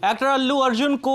Actor Allu Arjun को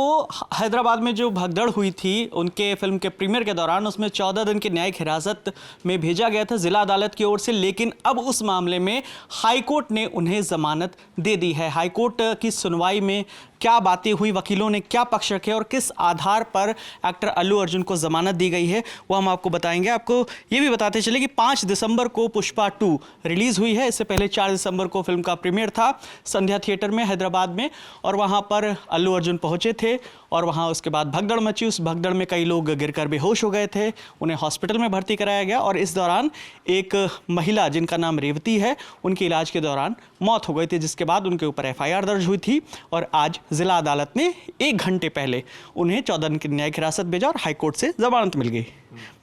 हैदराबाद में जो भगदड़ हुई थी उनके फिल्म के प्रीमियर के दौरान, उसमें 14 दिन की न्यायिक हिरासत में भेजा गया था जिला अदालत की ओर से। लेकिन अब उस मामले में हाईकोर्ट ने उन्हें जमानत दे दी है। हाईकोर्ट की सुनवाई में क्या बातें हुई, वकीलों ने क्या पक्ष रखे और किस आधार पर एक्टर अल्लू अर्जुन को जमानत दी गई है, वो हम आपको बताएंगे। आपको ये भी बताते चले कि 5 दिसंबर को पुष्पा 2 रिलीज हुई है। इससे पहले 4 दिसंबर को फिल्म का प्रीमियर था संध्या थिएटर में हैदराबाद में, और वहाँ पर अल्लू अर्जुन पहुँचे थे और वहाँ उसके बाद भगदड़ मची। उस भगदड़ में कई लोग गिरकर बेहोश हो गए थे, उन्हें हॉस्पिटल में भर्ती कराया गया और इस दौरान एक महिला जिनका नाम रेवती है, उनके इलाज के दौरान मौत हो गई थी, जिसके बाद उनके ऊपर FIR दर्ज हुई थी और आज जिला अदालत ने 1 घंटे पहले उन्हें 14 दिन की न्यायिक हिरासत भेजा और हाईकोर्ट से जमानत मिल गई।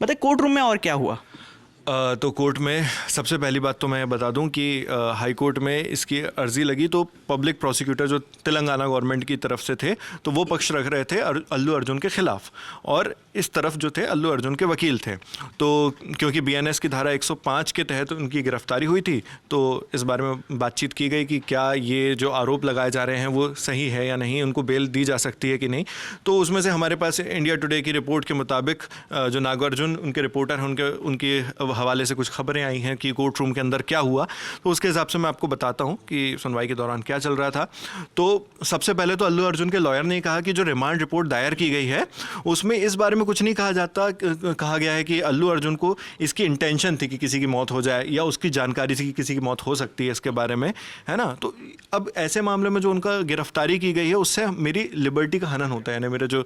बताइए कोर्ट रूम में और क्या हुआ? तो कोर्ट में सबसे पहली बात तो मैं बता दूं कि हाई कोर्ट में इसकी अर्जी लगी तो पब्लिक प्रोसिक्यूटर जो तेलंगाना गवर्नमेंट की तरफ से थे तो वो पक्ष रख रहे थे अल्लू अर्जुन के खिलाफ, और इस तरफ जो थे अल्लू अर्जुन के वकील थे। तो क्योंकि BNS की धारा 105 के तहत उनकी गिरफ्तारी हुई थी तो इस बारे में बातचीत की गई कि क्या ये जो आरोप लगाए जा रहे हैं वो सही है या नहीं, उनको बेल दी जा सकती है कि नहीं। तो उसमें से हमारे पास इंडिया टुडे की रिपोर्ट के मुताबिक जो नागार्जुन उनके रिपोर्टर हैं उनके हवाले से कुछ खबरें आई हैं कि कोर्ट रूम के अंदर क्या हुआ, तो उसके हिसाब से मैं आपको बताता हूं कि सुनवाई के दौरान क्या चल रहा था। तो सबसे पहले तो अल्लू अर्जुन के लॉयर ने कहा कि जो रिमांड रिपोर्ट दायर की गई है उसमें इस बारे में कुछ नहीं कहा गया है कि अल्लू अर्जुन को इसकी इंटेंशन थी कि किसी की मौत हो जाए या उसकी जानकारी थी कि किसी की मौत हो सकती है इसके बारे में, है ना। तो अब ऐसे मामले में जो उनका गिरफ्तारी की गई है उससे मेरी लिबर्टी का हनन होता है, यानी मेरे जो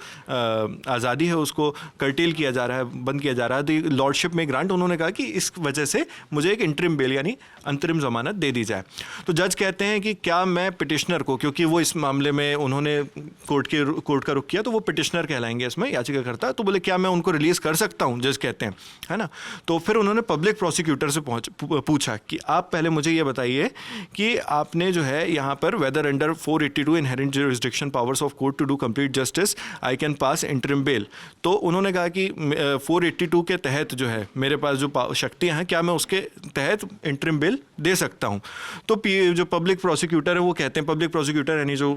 आज़ादी है उसको कर्टेल किया जा रहा है, बंद किया जा रहा है। तो लॉर्डशिप में ग्रांट उन्होंने कहा कि इस वजह से मुझे एक इंटरिम बेल यानी अंतरिम जमानत दे दी जाए। तो जज कहते हैं कि क्या मैं पिटिशनर को, क्योंकि वो इस मामले में उन्होंने कोर्ट का रुख किया तो वो पिटिशनर कहलाएंगे इसमें, याचिकाकर्ता, तो बोले क्या मैं उनको रिलीज कर सकता हूं, जज कहते हैं, है ना। तो फिर उन्होंने पब्लिक प्रोसिक्यूटर से पूछा कि आप पहले मुझे ये बताइए कि आपने जो है यहाँ पर whether under 482 inherent jurisdiction powers of court to do complete justice I can pass interim bail. तो उन्होंने कहा कि 482 के तहत जो है मेरे पास जो शक्तियां हैं, क्या मैं उसके तहत इंटरिम बिल दे सकता हूं। तो जो पब्लिक प्रोसिक्यूटर है वो कहते हैं, पब्लिक प्रोसिक्यूटर यानी जो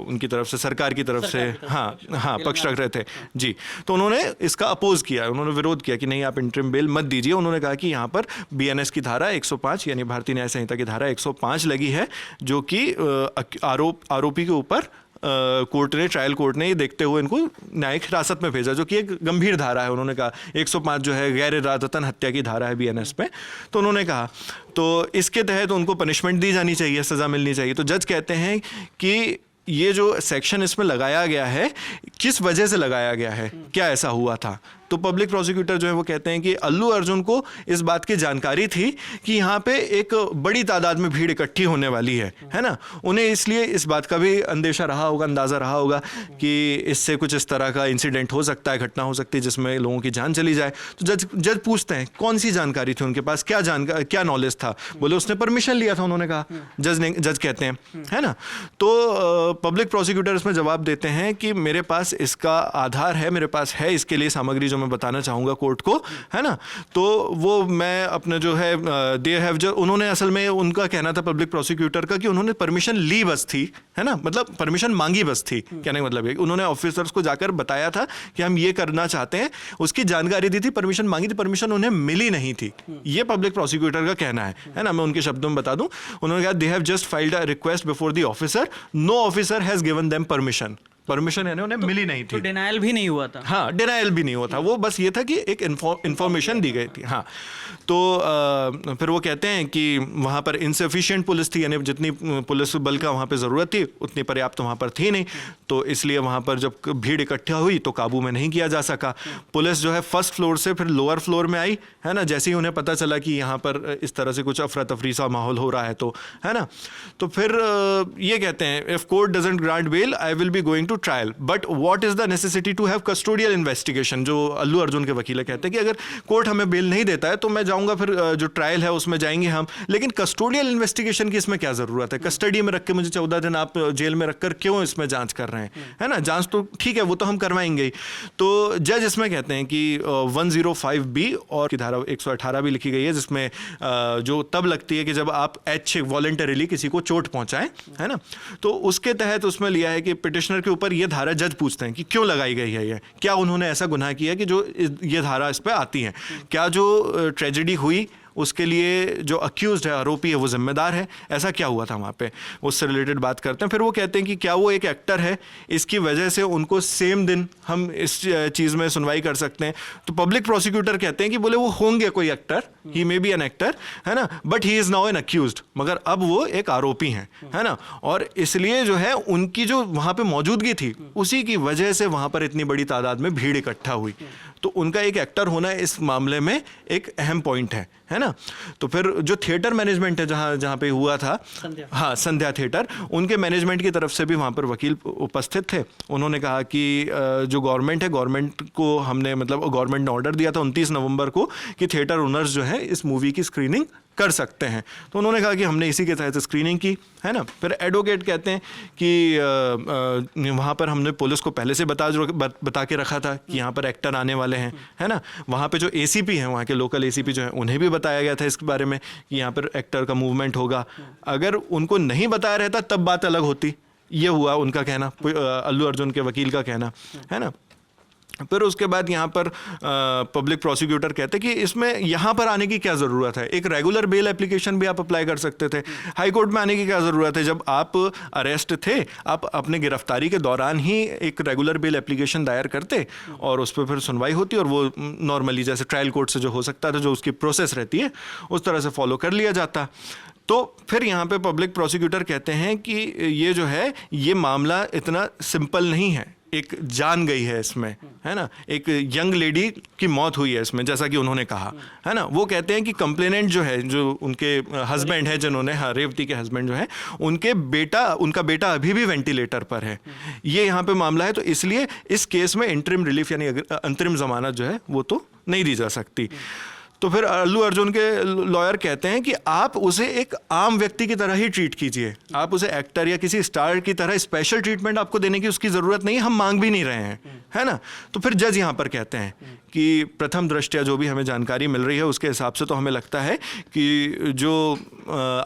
उनकी तरफ से सरकार की तरफ से हाँ पक्ष रख रहे थे जी, तो उन्होंने इसका अपोज किया, उन्होंने विरोध किया कि नहीं आप इंटरिम बिल मत दीजिए। उन्होंने कहा कि यहाँ पर BNS की धारा 105 यानी भारतीय न्याय संहिता की धारा 105 लगी है जो कि आरोपी के ऊपर ट्रायल कोर्ट ने ये देखते हुए इनको न्यायिक हिरासत में भेजा, जो कि एक गंभीर धारा है। उन्होंने कहा 105 जो है गैर इरादतन हत्या की धारा है BNS में, तो उन्होंने कहा तो इसके तहत उनको पनिशमेंट दी जानी चाहिए, सज़ा मिलनी चाहिए। तो जज कहते हैं कि ये जो सेक्शन इसमें लगाया गया है किस वजह से लगाया गया है, क्या ऐसा हुआ था। तो पब्लिक प्रोसिक्यूटर जो है वो कहते हैं कि अल्लू अर्जुन को इस बात की जानकारी थी कि यहाँ पे एक बड़ी तादाद में भीड़ इकट्ठी होने वाली है ना। उन्हें इसलिए इस बात का भी अंदेशा रहा होगा, अंदाज़ा रहा होगा कि इससे कुछ इस तरह का इंसिडेंट हो सकता है, घटना हो सकती है जिसमें लोगों की जान चली जाए। तो जज पूछते हैं कौन सी जानकारी थी उनके पास, क्या नॉलेज था। बोले उसने परमिशन लिया था, उन्होंने कहा, जज कहते हैं, है ना। तो पब्लिक प्रोसिक्यूटर इसमें जवाब देते हैं कि मेरे पास इसका आधार है, मेरे पास है इसके लिए सामग्री जो मैं बताना चाहूँगा कोर्ट को, है ना। तो वो मैं अपने जो है दे हैव जो उन्होंने असल में उनका कहना था पब्लिक प्रोसिक्यूटर का कि उन्होंने परमिशन ली बस थी, है ना, मतलब परमिशन मांगी बस थी। कहने का मतलब है उन्होंने ऑफिसर्स को जाकर बताया था कि हम ये करना चाहते हैं, उसकी जानकारी दी थी, परमिशन मांगी थी, परमिशन उन्हें मिली नहीं थी। ये पब्लिक प्रोसिक्यूटर का कहना है ना। मैं उनके शब्दों में बता दूं, उन्होंने कहा they have just filed a request before the officer, no officer has given them permission यानी उन्हें मिली नहीं थी। तो डिनायल भी नहीं हुआ था। हाँ, डिनायल भी नहीं हुआ था, वो बस ये था कि एक इंफॉर्मेशन दी गई थी। हाँ, तो फिर वो कहते हैं कि वहाँ पर इनसफिशिएंट पुलिस थी, यानी जितनी पुलिस बल का वहाँ पे ज़रूरत थी उतनी पर्याप्त वहाँ पर थी नहीं, तो इसलिए वहाँ पर जब भीड़ इकट्ठा हुई तो काबू में नहीं किया जा सका। पुलिस जो है फर्स्ट फ्लोर से फिर लोअर फ्लोर में आई, है ना, जैसे ही उन्हें पता चला कि यहाँ पर इस तरह से कुछ अफरा तफरी सा माहौल हो रहा है, तो है ना। तो फिर ये कहते हैं if court doesn't grant bail I will be going to trial, but what is the necessity to have custodial investigation. जो अल्लू अर्जुन के वकील कहते हैं कि अगर कोर्ट हमें बेल नहीं देता है तो मैं जाऊंगा, फिर जो ट्रायल है उसमें जाएंगे हम, लेकिन कस्टोडियल इन्वेस्टिगेशन की इसमें क्या जरूरत है? कस्टडी में रख के मुझे 14 दिन आप जेल में रखकर क्यों इसमें जांच कर रहे हैं, है ना? जांच तो ठीक है, वो तो हम करवाएंगे ही। तो जज इसमें कहते हैं कि 105B और की धारा 118 भी लिखी गई है, जिसमें जो तब लगती है कि जब आप वॉलंटरीली किसी को चोट पहुंचाएं, है ना? तो उसके तहत उसमें लिया है कि पिटिशनर के ऊपर ये धारा जज पूछते हैं कि क्यों लगाई गई है, ये क्या उन्होंने ऐसा गुनाह किया कि जो ये धारा इस पर आती है, क्या जो ट्रेजेडी हुई उसके लिए जो अक्यूज्ड है, आरोपी है, वो जिम्मेदार है, ऐसा क्या हुआ था वहाँ पे, उससे रिलेटेड बात करते हैं। फिर वो कहते हैं कि क्या वो एक एक्टर है, इसकी वजह से उनको सेम दिन हम इस चीज़ में सुनवाई कर सकते हैं। तो पब्लिक प्रोसिक्यूटर कहते हैं कि बोले वो होंगे कोई actor, he may be an actor, है ना, but he is now an accused, मगर अब वो एक आरोपी हैं, है ना, और इसलिए जो है उनकी जो वहाँ पे मौजूदगी थी उसी की वजह से वहाँ पर इतनी बड़ी तादाद में भीड़ इकट्ठा हुई। तो उनका एक एक्टर होना इस मामले में एक अहम पॉइंट है ना। तो फिर जो थिएटर मैनेजमेंट है जहाँ पे हुआ था, हाँ, संध्या थिएटर, उनके मैनेजमेंट की तरफ से भी वहाँ पर वकील उपस्थित थे। उन्होंने कहा कि जो गवर्नमेंट है, गवर्नमेंट को हमने, मतलब गवर्नमेंट ने ऑर्डर दिया था 29 नवंबर को कि थिएटर ओनर्स जो है इस मूवी की स्क्रीनिंग कर सकते हैं। तो उन्होंने कहा कि हमने इसी के तहत स्क्रीनिंग की, है ना। फिर एडवोकेट कहते हैं कि वहाँ पर हमने पुलिस को पहले से बता के रखा था कि यहाँ पर एक्टर आने वाले हैं, है ना। वहाँ पे जो एसीपी हैं, वहाँ के लोकल एसीपी जो हैं, उन्हें भी बताया गया था इसके बारे में कि यहाँ पर एक्टर का मूवमेंट होगा। अगर उनको नहीं बताया रहता तब बात अलग होती, ये हुआ उनका कहना, अल्लू अर्जुन के वकील का कहना, है ना। फिर उसके बाद यहाँ पर पब्लिक प्रोसिक्यूटर कहते हैं कि इसमें यहाँ पर आने की क्या ज़रूरत है, एक रेगुलर बेल एप्लीकेशन भी आप अप्लाई कर सकते थे, हाई कोर्ट में आने की क्या ज़रूरत है? जब आप अरेस्ट थे, आप अपने गिरफ्तारी के दौरान ही एक रेगुलर बेल एप्लीकेशन दायर करते और उस पर फिर सुनवाई होती और वो नॉर्मली जैसे ट्रायल कोर्ट से जो हो सकता था, जो उसकी प्रोसेस रहती है, उस तरह से फॉलो कर लिया जाता। तो फिर यहाँ पे पब्लिक प्रोसिक्यूटर कहते हैं कि ये जो है, ये मामला इतना सिंपल नहीं है, एक जान गई है इसमें, है ना, एक यंग लेडी की मौत हुई है इसमें, जैसा कि उन्होंने कहा, है ना। वो कहते हैं कि कंप्लेनेंट जो है, जो उनके हस्बैंड है, जिन्होंने, हाँ, रेवती के हस्बैंड जो है, उनका बेटा अभी भी वेंटिलेटर पर है, ये यहाँ पे मामला है। तो इसलिए इस केस में इंटरिम रिलीफ यानी अंतरिम जमानत जो है वो तो नहीं दी जा सकती। तो फिर अल्लू अर्जुन के लॉयर कहते हैं कि आप उसे एक आम व्यक्ति की तरह ही ट्रीट कीजिए, आप उसे एक्टर या किसी स्टार की तरह स्पेशल ट्रीटमेंट आपको देने की उसकी ज़रूरत नहीं है, हम मांग भी नहीं रहे हैं, है ना। तो फिर जज यहाँ पर कहते हैं कि प्रथम दृष्टया जो भी हमें जानकारी मिल रही है उसके हिसाब से तो हमें लगता है कि जो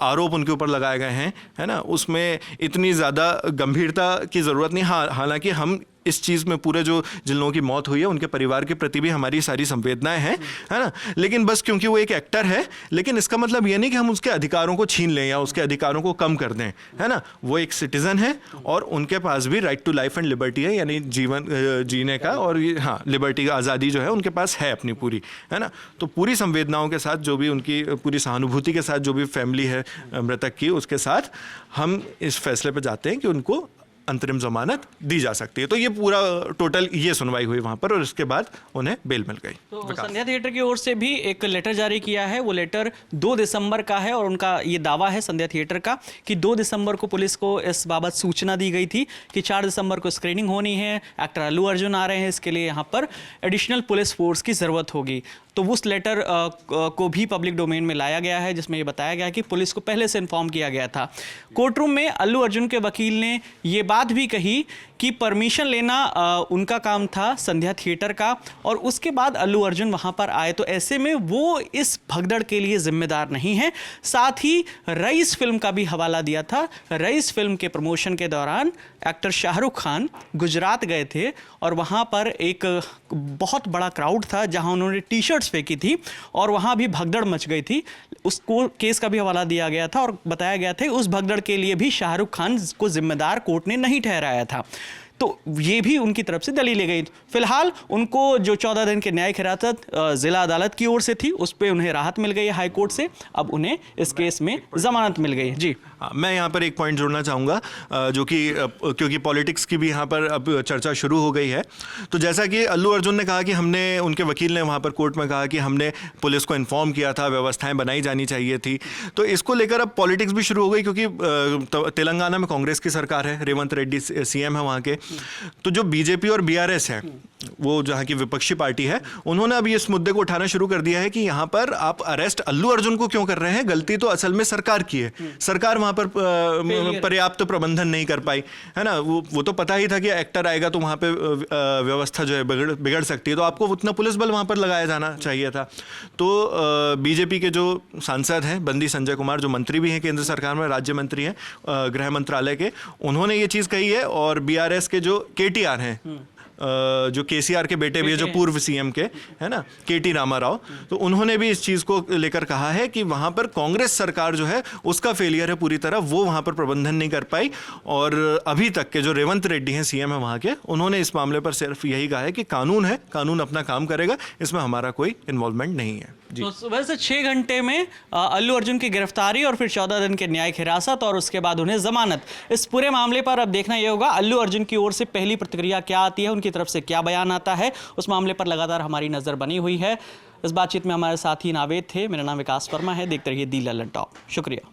आरोप उनके ऊपर लगाए गए हैं, है ना, उसमें इतनी ज़्यादा गंभीरता की ज़रूरत नहीं। हाँ, हालांकि हम इस चीज़ में पूरे जो जिन लोगों की मौत हुई है उनके परिवार के प्रति भी हमारी सारी संवेदनाएं हैं, है ना, लेकिन बस क्योंकि वो एक एक्टर है, लेकिन इसका मतलब ये नहीं कि हम उसके अधिकारों को छीन लें या उसके अधिकारों को कम कर दें, है ना। वो एक सिटीजन है और उनके पास भी right to life and liberty है, यानी जीवन जीने का, और हाँ, लिबर्टी का, आज़ादी जो है उनके पास है अपनी पूरी, है ना। तो पूरी संवेदनाओं के साथ, जो भी उनकी पूरी सहानुभूति के साथ जो भी फैमिली है मृतक की, उसके साथ हम इस फैसले पर जाते हैं कि उनको अंतरिम जमानत दी जा सकती है। तो ये पूरा टोटल ये सुनवाई हुई वहाँ पर और इसके बाद उन्हें बेल मिल गई। तो संध्या थिएटर की ओर से भी एक लेटर जारी किया है, वो लेटर 2 दिसंबर का है और उनका ये दावा है संध्या थिएटर का कि 2 दिसंबर को पुलिस को इस बाबत सूचना दी गई थी कि 4 दिसंबर को स्क्रीनिंग होनी है, एक्टर अल्लू अर्जुन आ रहे हैं, इसके लिए यहाँ पर एडिशनल पुलिस फोर्स की ज़रूरत होगी। तो उस लेटर को भी पब्लिक डोमेन में लाया गया है, जिसमें ये बताया गया कि पुलिस को पहले से इन्फॉर्म किया गया था। कोर्टरूम में अल्लू अर्जुन के वकील ने ये बात भी कही कि परमिशन लेना उनका काम था, संध्या थिएटर का, और उसके बाद अल्लू अर्जुन वहाँ पर आए, तो ऐसे में वो इस भगदड़ के लिए जिम्मेदार नहीं है। साथ ही रईस फिल्म का भी हवाला दिया था। रईस फिल्म के प्रमोशन के दौरान एक्टर शाहरुख खान गुजरात गए थे और वहाँ पर एक बहुत बड़ा क्राउड था जहाँ उन्होंने टी शर्ट्स फेंकी थी और वहाँ भी भगदड़ मच गई थी। उसको केस का भी हवाला दिया गया था और बताया गया था उस भगदड़ के लिए भी शाहरुख खान को जिम्मेदार कोर्ट ने नहीं ठहराया था। तो ये भी उनकी तरफ से दलील ली गई। फिलहाल उनको जो 14 दिन की न्यायिक हिरासत जिला अदालत की ओर से थी, उस पर उन्हें राहत मिल गई है हाई कोर्ट से। अब उन्हें इस केस में जमानत मिल गई है। जी, मैं यहाँ पर एक पॉइंट जोड़ना चाहूँगा, जो कि क्योंकि पॉलिटिक्स की भी यहाँ पर अब चर्चा शुरू हो गई है। तो जैसा कि अल्लू अर्जुन ने कहा कि हमने, उनके वकील ने वहाँ पर कोर्ट में कहा कि हमने पुलिस को इन्फॉर्म किया था, व्यवस्थाएं बनाई जानी चाहिए थी। तो इसको लेकर अब पॉलिटिक्स भी शुरू हो गई, क्योंकि तेलंगाना में कांग्रेस की सरकार है, रेवंत रेड्डी सीएम है वहाँ के, तो जो बीजेपी और बीआरएस है, वो जहाँ की विपक्षी पार्टी है, उन्होंने अभी इस मुद्दे को उठाना शुरू कर दिया है कि यहाँ पर आप अरेस्ट अल्लू अर्जुन को क्यों कर रहे हैं, गलती तो असल में सरकार की है, सरकार वहाँ पर पर्याप्त प्रबंधन नहीं कर पाई, है ना। वो तो पता ही था कि एक्टर आएगा तो वहाँ पे व्यवस्था जो है बिगड़ सकती है, तो आपको उतना पुलिस बल वहाँ पर लगाया जाना चाहिए था। तो बीजेपी के जो सांसद हैं बंदी संजय कुमार, जो मंत्री भी हैं केंद्र सरकार में, राज्य मंत्री हैं गृह मंत्रालय के, उन्होंने ये चीज़ कही है। और बीआरएस के जो केटीआर हैं, जो केसीआर के बेटे भी है, जो पूर्व सीएम के, है ना, केटी रामाराव, तो उन्होंने भी इस चीज़ को लेकर कहा है कि वहाँ पर कांग्रेस सरकार जो है उसका फेलियर है पूरी तरह, वो वहाँ पर प्रबंधन नहीं कर पाई। और अभी तक के जो रेवंत रेड्डी हैं सीएम है वहाँ के, उन्होंने इस मामले पर सिर्फ यही कहा है कि कानून है, कानून अपना काम करेगा, इसमें हमारा कोई इन्वॉल्वमेंट नहीं है। जी। तो सुबह से 6 घंटे में अल्लू अर्जुन की गिरफ्तारी और फिर 14 दिन के न्यायिक हिरासत और उसके बाद उन्हें जमानत। इस पूरे मामले पर अब देखना यह होगा अल्लू अर्जुन की ओर से पहली प्रतिक्रिया क्या आती है, उनकी तरफ से क्या बयान आता है, उस मामले पर लगातार हमारी नजर बनी हुई है। इस बातचीत में हमारे साथी नावेद थे। मेरा नाम विकास वर्मा है। देखते रहिए दी लल्लन टॉप। शुक्रिया।